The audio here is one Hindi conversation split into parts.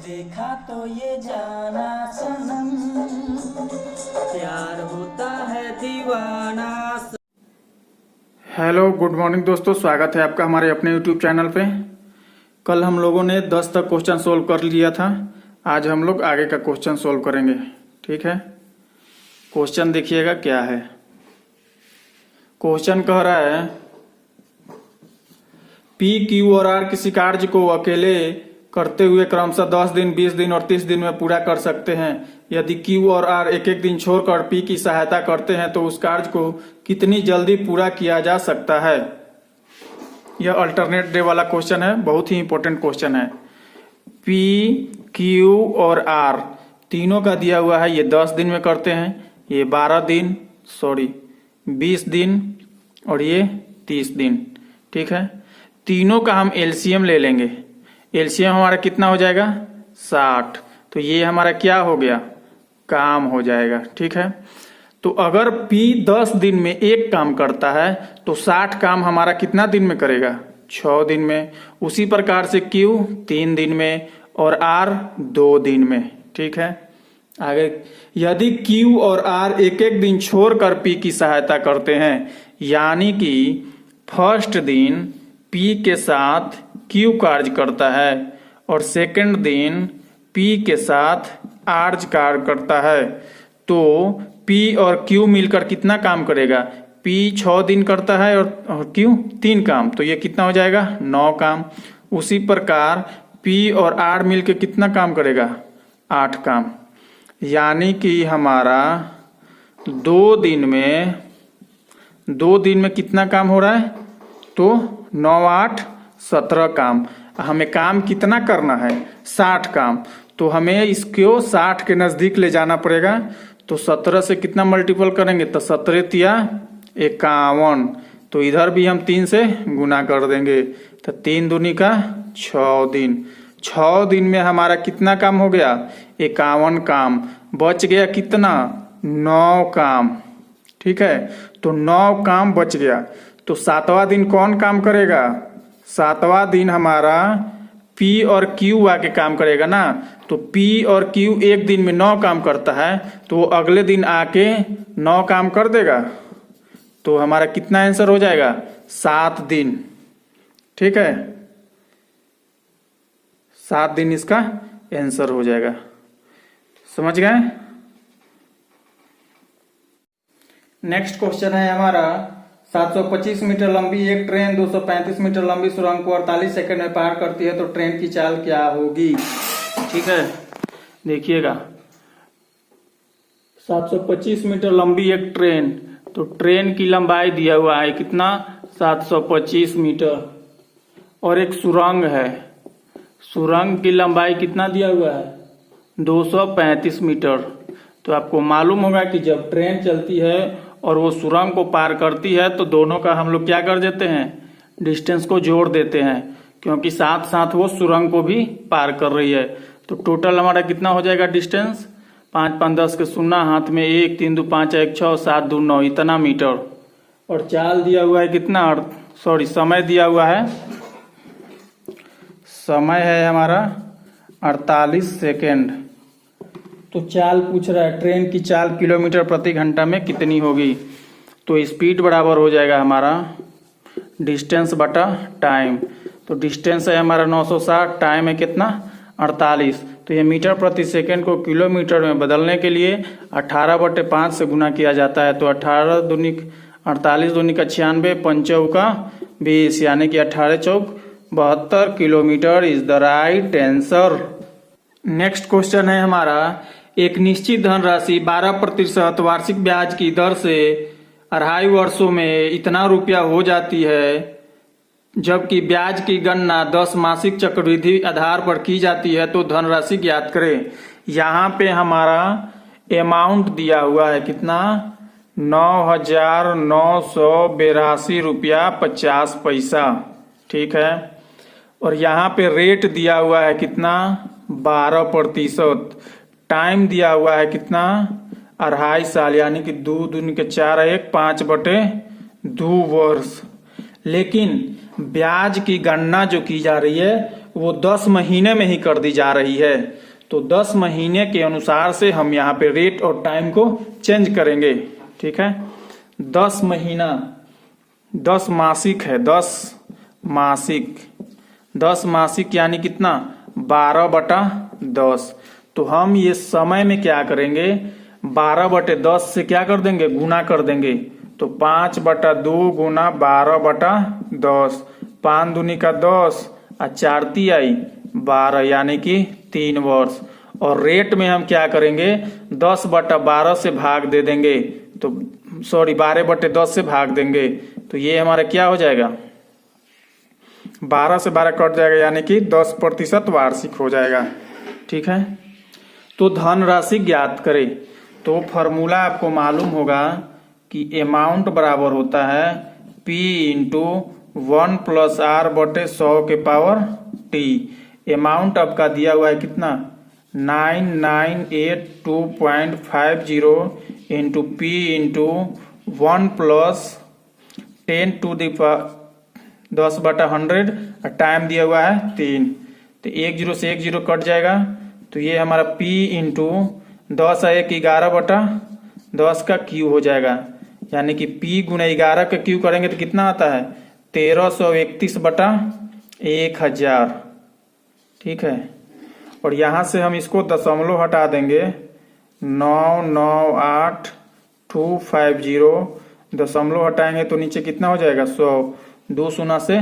देखा तो ये जाना सनम, प्यार होता है दीवाना। हेलो गुड मॉर्निंग दोस्तों, स्वागत है आपका हमारे अपने यूट्यूब चैनल पे। कल हम लोगों ने 10 तक क्वेश्चन सोल्व कर लिया था। आज हम लोग आगे का क्वेश्चन सोल्व करेंगे। ठीक है, क्वेश्चन देखिएगा क्या है। क्वेश्चन कह रहा है पी, क्यू और आर किसी कार्य को अकेले करते हुए क्रमशः 10 दिन, 20 दिन और 30 दिन में पूरा कर सकते हैं। यदि क्यू और आर एक एक दिन छोड़कर पी की सहायता करते हैं तो उस कार्य को कितनी जल्दी पूरा किया जा सकता है। यह अल्टरनेट डे वाला क्वेश्चन है, बहुत ही इंपॉर्टेंट क्वेश्चन है। पी, क्यू और आर तीनों का दिया हुआ है। ये 10 दिन में करते हैं, ये 20 दिन और ये 30 दिन। ठीक है, तीनों का हम एलसीएम ले लेंगे। एलसीएम हमारा कितना हो जाएगा? 60। तो ये हमारा क्या हो गया? काम हो जाएगा। ठीक है, तो अगर P 10 दिन में एक काम करता है तो 60 काम हमारा कितना दिन में करेगा? 6 दिन में। उसी प्रकार से Q 3 दिन में और R 2 दिन में। ठीक है, आगे यदि Q और R एक एक दिन छोड़कर P की सहायता करते हैं, यानी कि फर्स्ट दिन P के साथ Q कार्य करता है और सेकंड दिन P के साथ R कार्य करता है, तो P और Q मिलकर कितना काम करेगा? P 6 दिन करता है और Q 3 काम, तो ये कितना हो जाएगा? 9 काम। उसी प्रकार P और R मिलकर कितना काम करेगा? 8 काम। यानी कि हमारा 2 दिन में कितना काम हो रहा है? तो 9, 8, 17 काम। हमें काम कितना करना है? 60 काम। तो हमें इसको 60 के नजदीक ले जाना पड़ेगा। तो 17 से कितना मल्टीपल करेंगे? तो 17 तिया 51। तो इधर भी हम 3 से गुना कर देंगे, तो 3 दूनी का 6 दिन। 6 दिन में हमारा कितना काम हो गया? 51 काम। बच गया कितना? 9 काम। ठीक है, तो 9 काम बच गया। तो 7वां दिन कौन काम करेगा? 7वां दिन हमारा P और Q आके काम करेगा ना। तो P और Q एक दिन में 9 काम करता है, तो वो अगले दिन आके 9 काम कर देगा। तो हमारा कितना आंसर हो जाएगा? 7 दिन। ठीक है, 7 दिन इसका आंसर हो जाएगा। समझ गए? नेक्स्ट क्वेश्चन है हमारा 725 मीटर लंबी एक ट्रेन 235 मीटर लंबी सुरंग को 48 सेकंड में पार करती है, तो ट्रेन की चाल क्या होगी? ठीक है, देखिएगा 725 मीटर लंबी एक ट्रेन, तो ट्रेन की लंबाई दिया हुआ है कितना? 725 मीटर। और एक सुरंग है, सुरंग की लंबाई कितना दिया हुआ है? 235 मीटर। तो आपको मालूम होगा कि जब ट्रेन चलती है और वो सुरंग को पार करती है तो दोनों का हम लोग क्या कर देते हैं? डिस्टेंस को जोड़ देते हैं, क्योंकि साथ साथ वो सुरंग को भी पार कर रही है। तो टोटल हमारा कितना हो जाएगा डिस्टेंस? 5, 5, 10 के शून्य हाथ में 1, 3, 2, 5, 1, 6, 7, 2, 9 इतना मीटर। और चाल दिया हुआ है कितना? समय दिया हुआ है, समय है हमारा 48 सेकेंड। तो चाल पूछ रहा है ट्रेन की चाल किलोमीटर प्रति घंटा में कितनी होगी। तो स्पीड बराबर हो जाएगा हमारा डिस्टेंस बटा टाइम। तो डिस्टेंस है हमारा 960, टाइम है कितना? 48। तो ये मीटर प्रति सेकंड को किलोमीटर में बदलने के लिए 18/5 से गुना किया जाता है। तो 18 दूनी 48 दूनी का 96, 5 चौका 20, यानी कि 18 चौक 72 kilometre is the right answer. Next question है हमारा एक निश्चित धनराशि 12% वार्षिक ब्याज की दर से 2.5 वर्षों में इतना रुपया हो जाती है, जबकि ब्याज की गणना 10 मासिक चक्रवृद्धि आधार पर की जाती है, तो धनराशि ज्ञात करें। यहाँ पे हमारा अमाउंट दिया हुआ है कितना? 9,982 रुपया 50 पैसा। ठीक है, और यहाँ पे रेट दिया हुआ है कितना? 12%। टाइम दिया हुआ है कितना? 2.5 साल, यानी कि 2 दूनी के 4, 1, 5/2 वर्ष। लेकिन ब्याज की गणना जो की जा रही है वो 10 महीने में ही कर दी जा रही है। तो 10 महीने के अनुसार से हम यहाँ पे रेट और टाइम को चेंज करेंगे। ठीक है, 10 महीना, 10 मासिक है, 10 मासिक, 10 मासिक यानी कितना, 12/10। तो हम ये समय में क्या करेंगे, 12/10 से क्या कर देंगे, गुना कर देंगे। तो 5/2 गुना 12/10, 5 दूनी का 10 और 4 ती आई 12 यानी कि 3 वर्ष। और रेट में हम क्या करेंगे, 10/12 से भाग दे देंगे, तो सॉरी 12/10 से भाग देंगे। तो ये हमारा क्या हो जाएगा, 12 से 12 कट जाएगा यानी कि 10% वार्षिक हो जाएगा। ठीक है, तो धनराशि ज्ञात करें। तो फॉर्मूला आपको मालूम होगा कि अमाउंट बराबर होता है P into 1 + R/100 T। Amount आपका दिया हुआ है कितना, 9982.50 इंटू P इंटू 1 + 10^100 और टाइम दिया हुआ है 3। तो 1 0 से 1 0 कट जाएगा। तो ये हमारा P इंटू 10 है 11/10 का क्यू हो जाएगा, यानी कि P गुना 11 का क्यू करेंगे तो कितना आता है, 1331/1000। ठीक है, और यहां से हम इसको दशमलव हटा देंगे, 998250, दशमलव हटाएंगे तो नीचे कितना हो जाएगा, 100, 2 शून्य से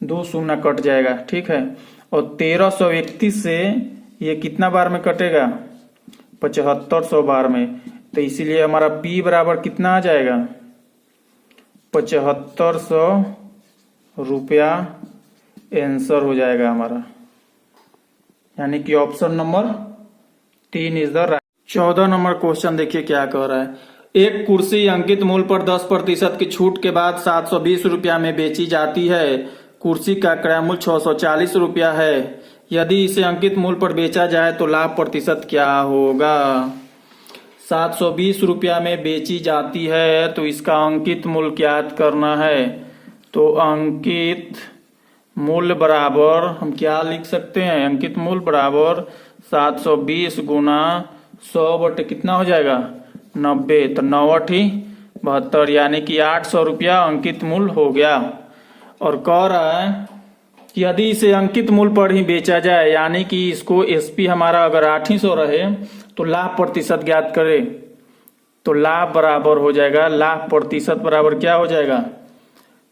2 शून्य कट जाएगा। ठीक है, और 1331 से ये कितना बार में कटेगा, 7500 बार में। तो इसीलिए हमारा P बराबर कितना आ जाएगा, 7500 रुपया आंसर हो जाएगा हमारा, यानी कि option number 3 is the right. 14 number question देखिए क्या कह रहा है। एक कुर्सी अंकित मूल्य पर 10% की छूट के बाद 720 रुपया में बेची जाती है। कुर्सी का क्रय मूल्य 640 रुपया है। यदि इसे अंकित मूल्य पर बेचा जाए तो लाभ प्रतिशत क्या होगा। 720 रुपया में बेची जाती है तो इसका अंकित मूल्य ज्ञात करना है। तो अंकित मूल्य बराबर हम क्या लिख सकते हैं, अंकित मूल्य बराबर 720 गुना 100 बटे कितना हो जाएगा, 90। तो 9×8 = 72 यानी कि 800 रुपया अंकित मूल्य हो गया। और कह रहा है कि यदि इसे अंकित मूल्य पर ही बेचा जाए, यानी कि इसको एसपी हमारा अगर 800 रहे तो लाभ प्रतिशत ज्ञात करे। तो लाभ बराबर हो जाएगा, लाभ प्रतिशत बराबर क्या हो जाएगा,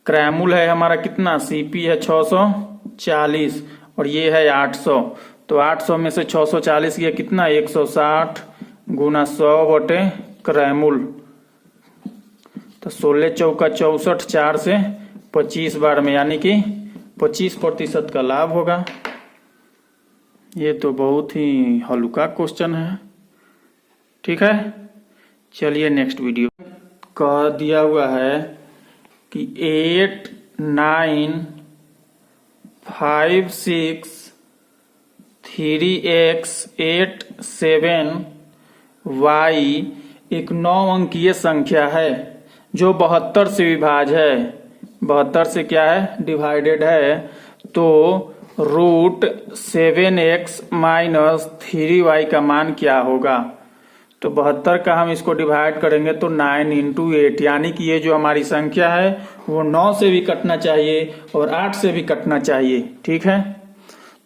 क्रय मूल्य है हमारा कितना, सीपी है 640 और ये है 800। तो 800 में से 640 ये कितना, 160 गुना 100 बटे क्रय मूल्य। तो 16 चौका 64, 4 से 25 बार में, यानी कि 25% का लाभ होगा। ये तो बहुत ही हल्का क्वेश्चन है। ठीक है, चलिए नेक्स्ट वीडियो कह दिया हुआ है कि 8 9 5 6 3x 8 7 y एक 9 अंकीय संख्या है जो 72 से विभाज्य है। 72 से क्या है, डिवाइडेड है। तो √7x - 3y का मान क्या होगा। तो 72 का हम इसको डिवाइड करेंगे तो 9 × 8, यानी कि ये जो हमारी संख्या है वो 9 से भी कटना चाहिए और 8 से भी कटना चाहिए। ठीक है,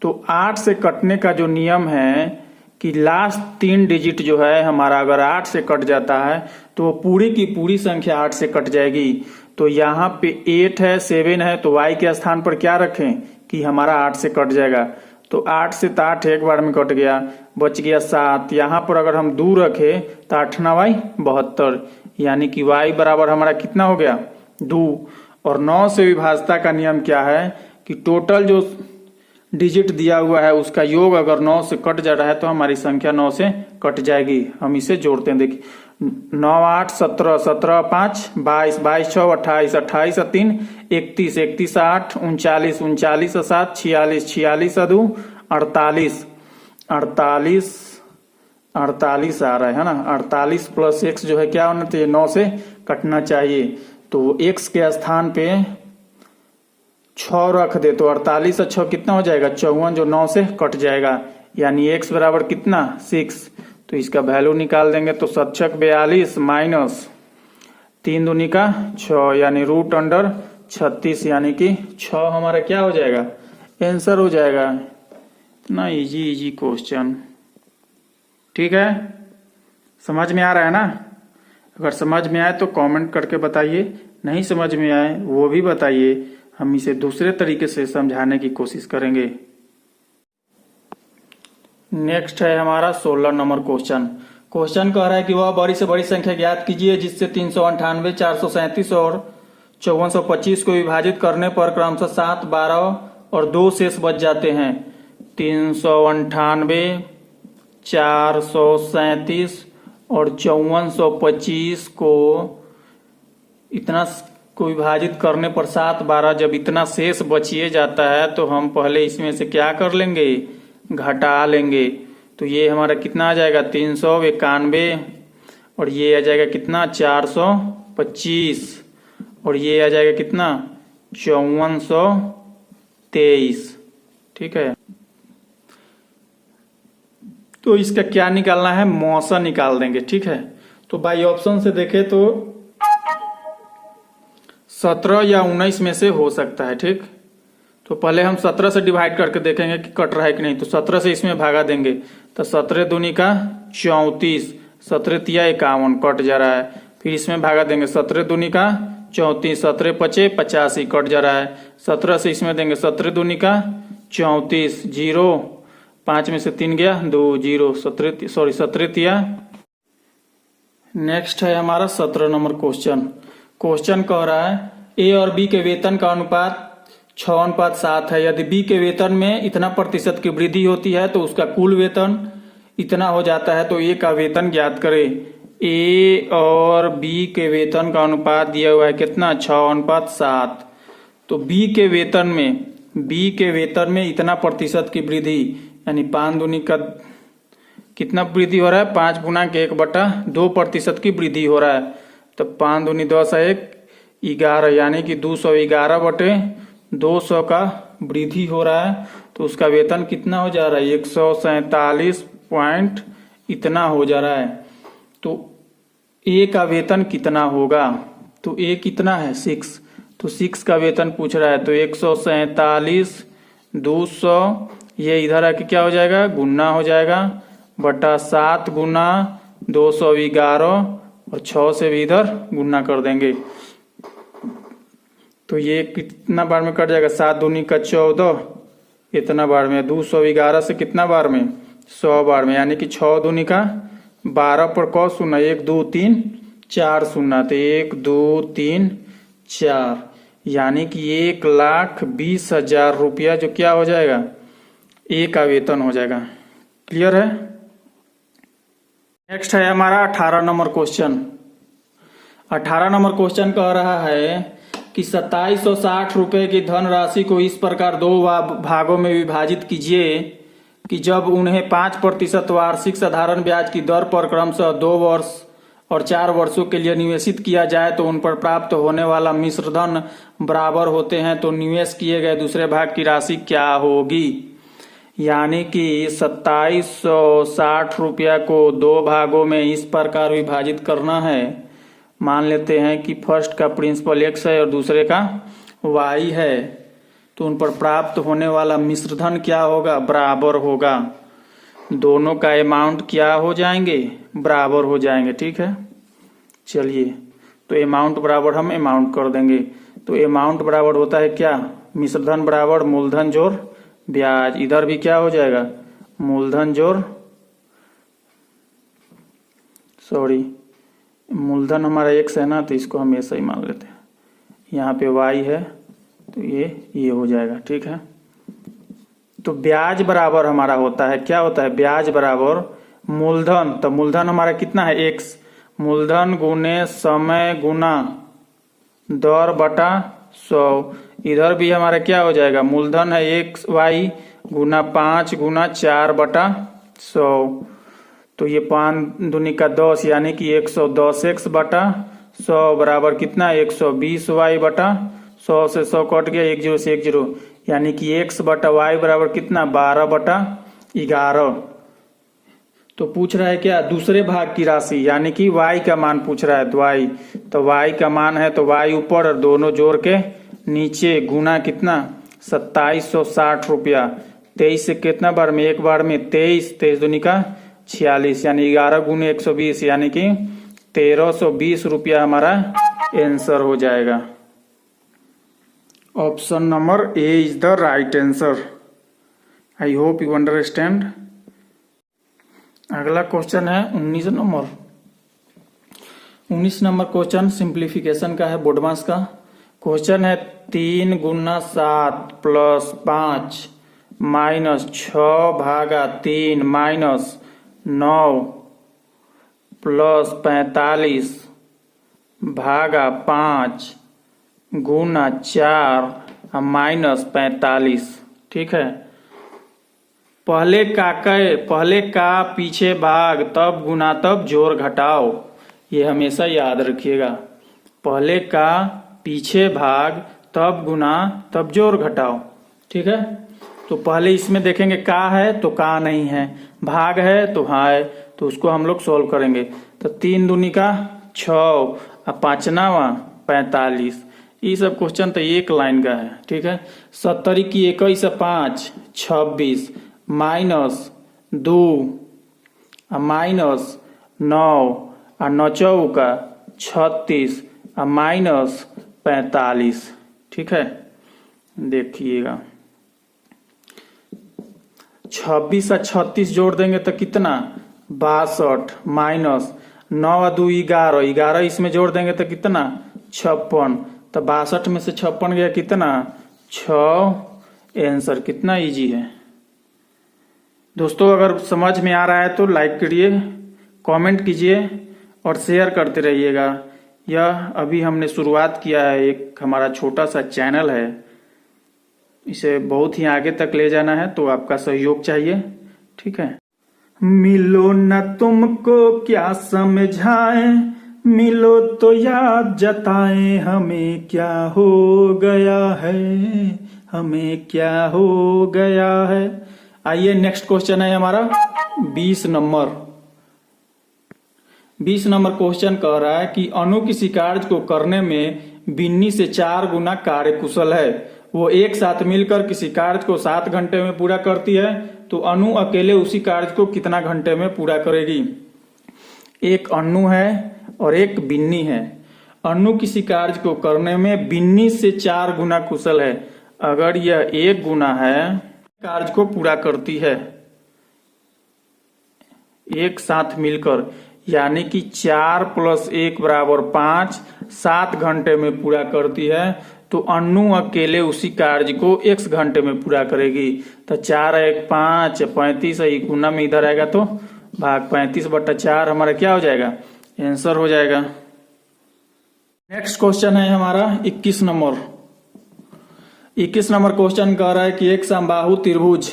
तो 8 से कटने का जो नियम है कि लास्ट 3 डिजिट जो है हमारा अगर 8 से कट जाता है तो वो पूरी की पूरी संख्या 8 से कट जाएगी। तो यहाँ पे 8 है 7 है तो y के स्थान पर क्या रखें कि हमारा 8 से कट जाएगा। तो 8 से 8 एक बार में कट गया, बच गया 7। यहाँ पर अगर हम 2 रखे तो 8 × 9 = 72, यानी कि y बराबर हमारा कितना हो गया, 2। और 9 से विभाज्यता का नियम क्या है कि टोटल जो डिजिट दिया हुआ है उसका योग अगर 9 से कट जा रहा है तो हमारी संख्या 9 से कट जाएगी। हम इसे जोड़ते हैं, देखिए 9 8 17 17 5 22 22 6 28 28 3 31 31 8 39 39 7 46 46 2 48 48 48 आ रहा है ना। 48 + x जो है क्या होना चाहिए, 9 से कटना चाहिए। तो x के स्थान पे 6 6 रख दे तो 48 और 6 कितना हो जाएगा 54, जो 9 से कट जाएगा, यानी x बराबर कितना 6। तो इसका वैल्यू निकाल देंगे तो 7 42 माइनस 3 दूनी का 6 यानी √36, यानी कि 6 हमारा क्या हो जाएगा आंसर हो जाएगा। इतना इजी क्वेश्चन, ठीक है, समझ में आ रहा है ना। अगर समझ में आए तो कमेंट करके बताइए, नहीं समझ में आए वो भी बताइए, हम इसे दूसरे तरीके से समझाने की कोशिश करेंगे। नेक्स्ट है हमारा 16 नंबर क्वेश्चन। क्वेश्चन कह रहा है कि वह बड़ी से बड़ी संख्या ज्ञात कीजिए जिससे 398, 437 और 5425 को विभाजित करने पर क्रमशः 7, 12 और 2 शेष बच जाते हैं। 398, 437 और 5425 को इतना को विभाजित करने पर 7, 12 जब इतना शेष बचिए जाता है तो हम पहले इसमें से क्या कर लेंगे घटा लेंगे। तो ये हमारा कितना आ जाएगा 391 और ये आ जाएगा कितना 425 और ये आ जाएगा कितना 5423, ठीक है। तो इसका क्या निकालना है मौसा निकाल देंगे, ठीक है। तो बाई ऑप्शन से देखें तो 17 या 19 में से हो सकता है, ठीक। तो पहले हम 17 से डिवाइड करके देखेंगे कि कट रहा है कि नहीं। तो 17 से इसमें भागा देंगे तो 17 दूनी का 34, 17 तिया 51 कट जा रहा है। फिर इसमें भागा देंगे 17 दूनी का 34, 17 पचे 85 कट जा रहा है। 17 से इसमें देंगे 17 दूनी का 34, 0 5 में से 3 गया 2 0 17 तिया। नेक्स्ट है हमारा 17 नंबर क्वेश्चन। क्वेश्चन कह रहा है ए और बी के वेतन का अनुपात 6:7 है। यदि बी के वेतन में इतना प्रतिशत की वृद्धि होती है तो उसका कुल वेतन इतना हो जाता है। तो ए का वेतन ज्ञात करें। ए और बी के वेतन का अनुपात दिया हुआ है कितना 6:7। तो बी के वेतन में इतना प्रतिशत की वृद्धि यानी 5 दूनी का कितना वृद्धि हो रहा है 5 गुना के 1/2% की वृद्धि हो रहा है। तो 5 दूनी 10 1 11 यानी कि 211/200 का वृद्धि हो रहा है। तो उसका वेतन कितना हो जा रहा है 147 पॉइंट इतना हो जा रहा है। तो ए का वेतन कितना होगा। तो ए कितना है 6, तो 6 का वेतन पूछ रहा है। तो 147 200 ये इधर आके क्या हो जाएगा गुना हो जाएगा बटा 7 गुना 211 और 6 से भी इधर गुना कर देंगे। तो ये कितना बार में कट जाएगा 7 दूनी का 14 इतना बार में 211 से कितना बार में 100 बार में यानी कि 6 दूनी का 12 पर क शून्य 1 2 3 4 शून्य। तो 1 2 3 4 यानी कि 1,20,000 रुपया जो क्या हो जाएगा ए का वेतन हो जाएगा। क्लियर है। नेक्स्ट है हमारा 18 नंबर क्वेश्चन। 18 नंबर क्वेश्चन कह रहा है कि 2760 रुपए की धनराशि को इस प्रकार 2 भागों में विभाजित कीजिए कि जब उन्हें 5% वार्षिक साधारण ब्याज की दर पर क्रमशः 2 वर्ष और 4 वर्षों के लिए निवेशित किया जाए तो उन पर प्राप्त होने वाला मिश्र धन बराबर होते हैं। तो निवेश किए गए दूसरे भाग की राशि क्या होगी। यानी कि 2760 रुपया को 2 भागों में इस प्रकार विभाजित करना है। मान लेते हैं कि फर्स्ट का प्रिंसिपल x है और दूसरे का y है। तो उन पर प्राप्त होने वाला मिश्र धन क्या होगा बराबर होगा। दोनों का अमाउंट क्या हो जाएंगे बराबर हो जाएंगे, ठीक है। चलिए तो अमाउंट बराबर हम अमाउंट कर देंगे। तो अमाउंट बराबर होता है क्या मिश्र धन बराबर मूलधन जोड़ ब्याज। इधर भी क्या हो जाएगा मूलधन जोड़ मूलधन हमारा x है ना तो इसको हम ऐसा ही मान लेते हैं। यहाँ पे y है तो ये हो जाएगा, ठीक है। तो ब्याज बराबर हमारा होता है क्या होता है ब्याज बराबर मूलधन। तो मूलधन हमारा कितना है x मूलधन गुने समय गुना दर बटा 100। इधर भी हमारा क्या हो जाएगा मूलधन है x y गुना 5 गुना 4 बटा 100। तो ये 5 दूनी का 10 यानी कि 110x बटा 100 बराबर कितना 120y बटा 100 से 100 कट गया, 1 0 से 1 0, यानी कि x बटा वाई बराबर कितना 12/11। तो पूछ रहा है क्या दूसरे भाग की राशि, यानी कि y का मान पूछ रहा है। तो y का मान है तो y ऊपर और दोनों जोड़ के नीचे गुना कितना 2760 रुपया। 23 से कितना बार में, एक बार में 23, 23 दूनी का 46, यानी 11 गुने 120, यानी कि 1320 रुपया हमारा आंसर हो जाएगा। Option number A is the right answer. I hope you understand. अगला क्वेश्चन है 19 नंबर। 19 नंबर क्वेश्चन सिंप्लीफिकेशन का है, बोडमास का क्वेश्चन है। 3 गुना 7 प्लस 5 माइनस 6 भागा 3 माइनस 9 प्लस 45 भागा 5 गुना 4 माइनस 45। ठीक है, पहले का पीछे भाग तब गुना तब जोड़ घटाओ, ये हमेशा याद रखिएगा। पहले का पीछे भाग तब गुना तब जोड़ घटाओ। ठीक है, तो पहले इसमें देखेंगे का है तो का नहीं है, भाग है तो हाँ है, तो उसको हम लोग सोल्व करेंगे। तो 3 दूनी का 6 और 5 9 45। ये सब क्वेश्चन तो एक लाइन का है। ठीक है, 70 की 21 5 26 माइनस 2 माइनस 9 और 9 चौका 36 और माइनस 45। ठीक है, देखिएगा 26 और 36 जोड़ देंगे तो कितना 62 माइनस 9 और 2 11, 11 इसमें जोड़ देंगे तो कितना 56, तो 62 में से 56 गया कितना 6। आंसर कितना इजी है दोस्तों। अगर समझ में आ रहा है तो लाइक करिए, कमेंट कीजिए और शेयर करते रहिएगा। यह अभी हमने शुरुआत किया है, एक हमारा छोटा सा चैनल है, इसे बहुत ही आगे तक ले जाना है, तो आपका सहयोग चाहिए। ठीक है, मिलो न तुमको क्या समझाए, मिलो तो याद जताए, हमें क्या हो गया है, हमें क्या हो गया है। आइए नेक्स्ट क्वेश्चन है हमारा 20 नंबर। 20 नंबर क्वेश्चन कह रहा है कि अनु किसी कार्य को करने में बिन्नी से 4 गुना कार्यकुशल है। वो एक साथ मिलकर किसी कार्य को 7 घंटे में पूरा करती है, तो अनु अकेले उसी कार्य को कितना घंटे में पूरा करेगी। एक अनु है और एक बिन्नी है। अनु किसी कार्य को करने में बिन्नी से 4 गुना कुशल है। अगर यह 1 गुना है, कार्य को पूरा करती है एक साथ मिलकर, यानी कि 4 + 1 = 5, 7 घंटे में पूरा करती है, तो अनु अकेले उसी कार्य को x घंटे में पूरा करेगी। तो 4 1 5 35 है, गुना में इधर आएगा तो भाग 35/4 हमारा क्या हो जाएगा, आंसर हो जाएगा। नेक्स्ट क्वेश्चन है हमारा 21 नंबर। 21 नंबर क्वेश्चन कह रहा है कि एक समबाहु त्रिभुज,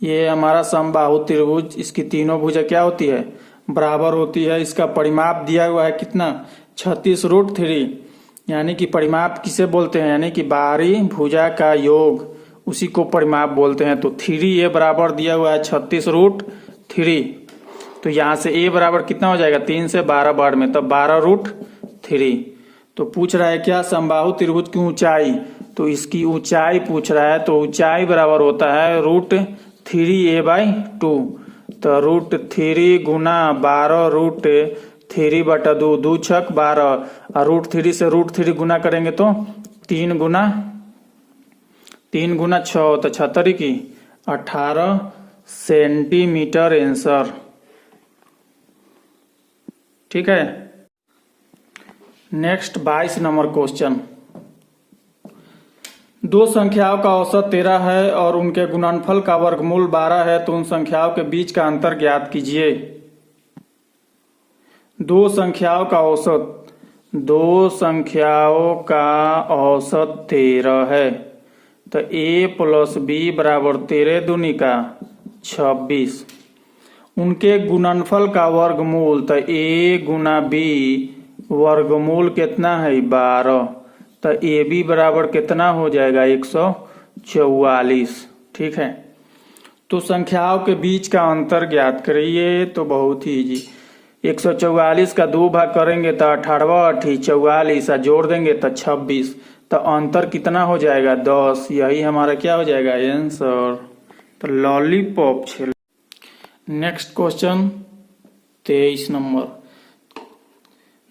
ये हमारा समबाहु त्रिभुज, इसकी तीनों भुजा क्या होती है, बराबर होती है। इसका परिमाप दिया हुआ है कितना 36√3, यानी कि परिमाप किसे बोलते हैं, यानी कि बाहरी भुजा का योग, उसी को परिमाप बोलते हैं। तो 3a बराबर दिया हुआ है 36√3, तो यहाँ से a बराबर कितना हो जाएगा 3 से 12 बार में, तब 12√3। तो पूछ रहा है क्या समबाहु त्रिभुज की ऊंचाई, तो इसकी ऊंचाई पूछ रहा है, तो ऊंचाई बराबर होता है √3a/2। तो √3 गुना 12√3/2, 2 छक 12, और √3 से √3 गुना करेंगे तो 3 गुना 6, तो 76 की 18 सेंटीमीटर आंसर। ठीक है, नेक्स्ट 22 नंबर क्वेश्चन। दो संख्याओं का औसत 13 है और उनके गुणनफल का वर्गमूल 12 है, तो उन संख्याओं के बीच का अंतर ज्ञात कीजिए। दो संख्याओं का औसत 13 है, तो a + b = 13 दूनी का 26। उनके गुणनफल का वर्गमूल, तो a गुना b वर्गमूल कितना है 12, तो ए बी बराबर कितना हो जाएगा 144। ठीक है, तो संख्याओं के बीच का अंतर ज्ञात करिए। तो बहुत ही इजी, 144 का 2 भाग करेंगे तो 18 44 जोड़ देंगे तो 26, तो अंतर कितना हो जाएगा 10। यही हमारा क्या हो जाएगा आंसर। तो लॉलीपॉप छे। नेक्स्ट क्वेश्चन 23 नंबर,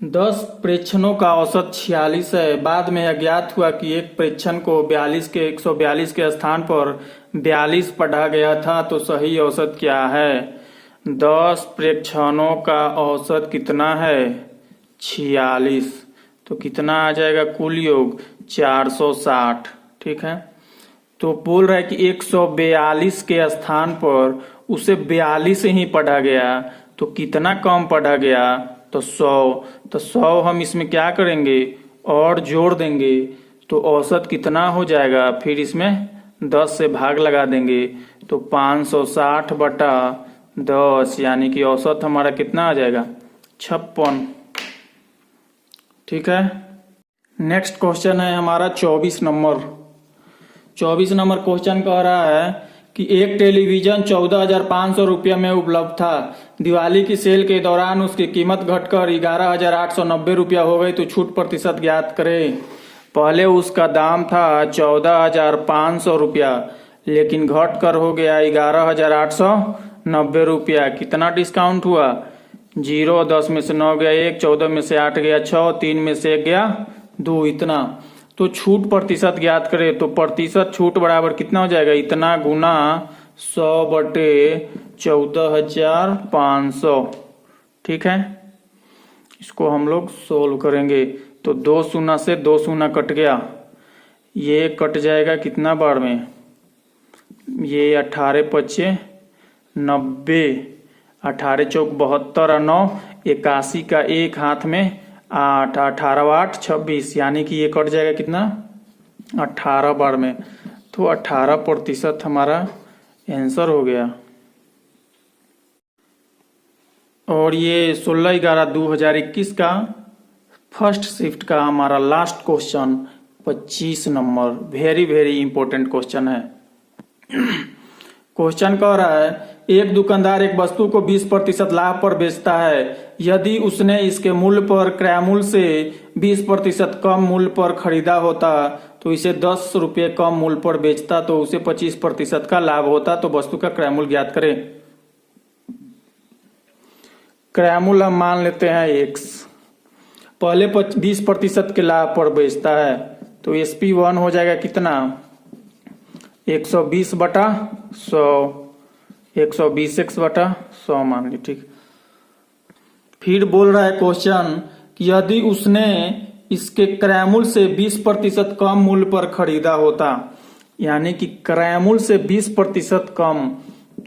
10 प्रेक्षणों का औसत 46 है। बाद में यह ज्ञात हुआ कि एक प्रेक्षण को 142 के स्थान पर 42 पढ़ा गया था, तो सही औसत क्या है। 10 प्रेक्षणों का औसत कितना है 46, तो कितना आ जाएगा कुल योग 460। ठीक है, तो बोल रहा है कि 142 के स्थान पर उसे 42 ही पढ़ा गया, तो कितना कम पढ़ा गया तो 100। तो 100 हम इसमें क्या करेंगे और जोड़ देंगे, तो औसत कितना हो जाएगा, फिर इसमें 10 से भाग लगा देंगे, तो 560 बटा 10, यानी कि औसत हमारा कितना आ जाएगा 56। ठीक है, नेक्स्ट क्वेश्चन है हमारा 24 नंबर। 24 नंबर क्वेश्चन कह रहा है कि एक टेलीविजन 14,500 रुपये में उपलब्ध था। दिवाली की सेल के दौरान उसकी कीमत घटकर 11,890 रुपया हो गई, तो छूट प्रतिशत ज्ञात करें। पहले उसका दाम था 14,500 रुपया, लेकिन घटकर हो गया 11,890 रुपया। कितना डिस्काउंट हुआ, 0, 10 में से 9 गया 1, 14 में से 8 गया 6, 3 में से 1 गया 2, इतना। तो छूट प्रतिशत ज्ञात करें, तो प्रतिशत छूट बराबर कितना हो जाएगा, इतना गुना 100 बटे 14,500। ठीक है, इसको हम लोग सोल्व करेंगे, तो 2 शून्य से 2 शून्य कट गया, ये कट जाएगा कितना बार में, ये 18 पच्चे 90, 18 चौक 72 और 9 81 का एक हाथ में 8, 18 8 26, यानी कि ये कट जाएगा कितना 18 बार में। तो 18% हमारा आंसर हो गया। और ये 16/11/2021 का फर्स्ट शिफ्ट का हमारा last question 25 number, very very important question है। क्वेश्चन कह रहा है एक दुकानदार एक वस्तु को 20% लाभ पर बेचता है। यदि उसने इसके मूल्य पर क्रय मूल्य से 20% कम मूल्य पर खरीदा होता तो इसे 10 रुपये कम मूल्य पर बेचता, तो उसे 25% का लाभ होता। तो वस्तु का क्रय मूल्य ज्ञात करें। क्रय मूल्य हम मान लेते हैं x, पहले 20% के लाभ पर बेचता है, तो SP1 हो जाएगा कितना 120 बटा 100, 120x बटा 100 मान ली। ठीक, फिर बोल रहा है क्वेश्चन कि यदि उसने इसके क्रय मूल्य से 20% कम मूल्य पर खरीदा होता, यानी कि क्रय मूल्य से 20% कम,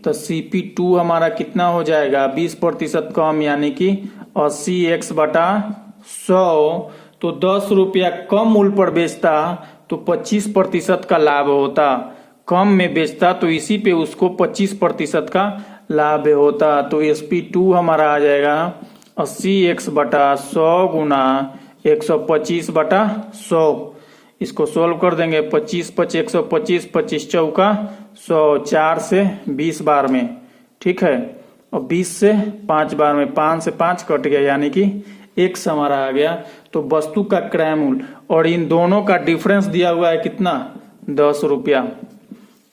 तो CP2 हमारा कितना हो जाएगा 20% कम, यानी कि 80x बटा 100। तो 10 रुपया कम मूल्य पर बेचता तो 25% का लाभ होता, कम में बेचता तो इसी पे उसको 25% का लाभ होता। तो SP2 हमारा आ जाएगा 80x बटा 100 गुना 125 बटा 100। इसको सोल्व कर देंगे, 25 5 125, 25 चौका 100, 4 से 20 बार में। ठीक है, और 20 से 5 बार में, 5 से 5 कट गया, यानी कि x हमारा आ गया। तो वस्तु का क्रय मूल्य और इन दोनों का डिफरेंस दिया हुआ है कितना 10 रुपया।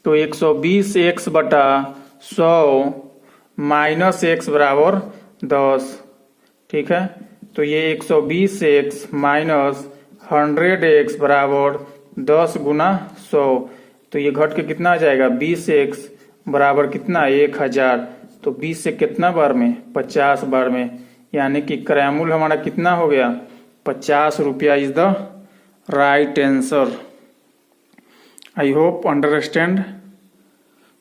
तो 120x बटा 100 माइनस x बराबर 10। ठीक है, तो ये 120x माइनस 100x बराबर 10 गुना 100, तो ये घट के कितना आ जाएगा 20x बराबर कितना 1000। तो 20 से कितना बार में 50 बार में, यानी कि क्रय मूल्य हमारा कितना हो गया 50 रुपया is the right answer. I hope understand.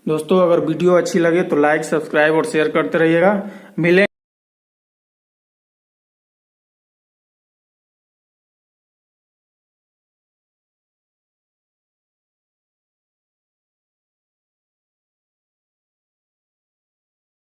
दोस्तों अगर वीडियो अच्छी लगे तो लाइक सब्सक्राइब और शेयर करते रहिएगा। मिले